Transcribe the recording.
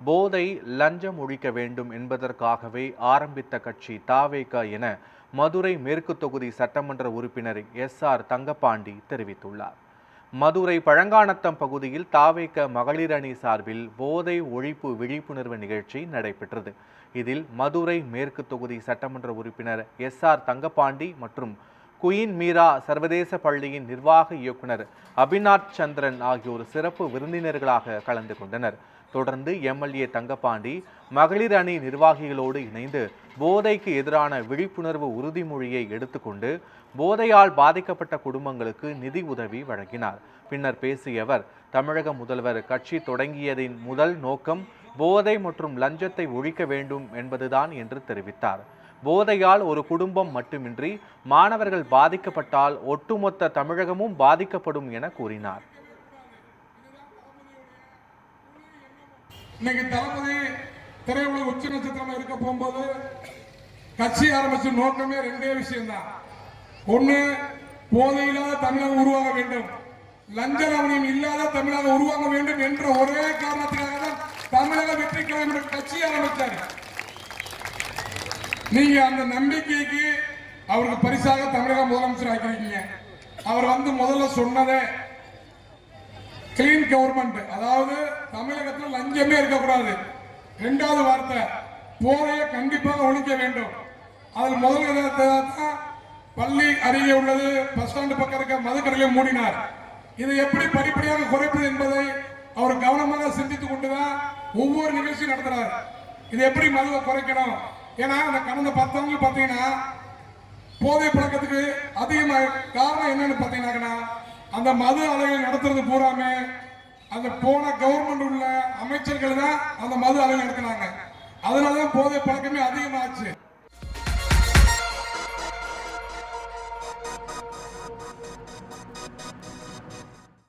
போதை லஞ்சம் ஒழிக்க வேண்டும் என்பதற்காகவே ஆரம்பித்த கட்சி தாவேக என மதுரை மேற்கு தொகுதி சட்டமன்ற உறுப்பினர் SR தங்கப்பாண்டி தெரிவித்துள்ளார். மதுரை பழங்கானத்தம் பகுதியில் தாவேக மகளிர் அணி சார்பில் போதை ஒழிப்பு விழிப்புணர்வு நிகழ்ச்சி நடைபெற்றது. இதில் மதுரை மேற்கு தொகுதி சட்டமன்ற உறுப்பினர் SR தங்கப்பாண்டி மற்றும் குயின் மீரா சர்வதேச பள்ளியின் நிர்வாக இயக்குனர் அபிநாத் சந்திரன் ஆகியோர் சிறப்பு விருந்தினர்களாக கலந்து கொண்டனர். தொடர்ந்து MLA தங்கப்பாண்டி மகளிர் அணி நிர்வாகிகளோடு இணைந்து போதைக்கு எதிரான விழிப்புணர்வு உறுதிமொழியை எடுத்துக்கொண்டு போதையால் பாதிக்கப்பட்ட குடும்பங்களுக்கு நிதி உதவி வழங்கினார். பின்னர் பேசிய அவர், தமிழக முதல்வர் கட்சி தொடங்கியதின் முதல் நோக்கம் போதை மற்றும் லஞ்சத்தை ஒழிக்க வேண்டும் என்பதுதான் என்று தெரிவித்தார். போதையால் ஒரு குடும்பம் மட்டுமின்றி மாணவர்கள் பாதிக்கப்பட்டால் ஒட்டுமொத்த தமிழகமும் பாதிக்கப்படும் என கூறினார். இன்னைக்கு தளபதி திரையுலக உச்ச நட்சத்திரமா இருக்க போகும்போது கட்சி ஆரம்பிச்ச நோக்கமே ரெண்டே விஷயம் தான். ஒண்ணு, போதையில்லாத தமிழகம் உருவாக வேண்டும், லஞ்ச லாவணியம் இல்லாத தமிழகம் உருவாக வேண்டும் என்ற ஒரே காரணத்துக்காக தான் தமிழக வெற்றி கழகம் கட்சி ஆரம்பித்தார். நீங்க அந்த நம்பிக்கைக்கு அவருக்கு பரிசாக தமிழக முதலமைச்சர் ஆக்கிருக்கீங்க. அவர் முதல்ல சொன்னதே கிளீன் கவர்மெண்ட், அதாவது தமிழகத்தில் லஞ்சமே இருக்கக்கூடாது. இரண்டாவது வார்த்தை, போதையை கண்டிப்பாக ஒழிக்க வேண்டும். அதில் முதல் பள்ளி அருகே உள்ளது பஸ் ஸ்டாண்டு பக்கம் இருக்க மதுக்கடையை மூடினார். இதை எப்படி படிப்படியாக குறைப்பது என்பதை அவர் கவனமாக சிந்தித்துக் கொண்டுதான் ஒவ்வொரு நிகழ்ச்சியும் நடத்துறார். இது எப்படி மதுவை குறைக்கணும்? ஏன்னா அந்த கடந்த 10 ஆண்டுகள் பார்த்தீங்கன்னா போதை பழக்கத்துக்கு அதிகமாக காரணம் என்னன்னு பார்த்தீங்கன்னா அந்த மது ஆலைகள் நடத்துறது பூராமே அந்த போன கவர்மெண்ட் உள்ள அமைச்சர்கள் தான் அந்த மது ஆலைகள் நடத்தினாங்க. அதனாலதான் போதை பழக்கமே அதிகம்.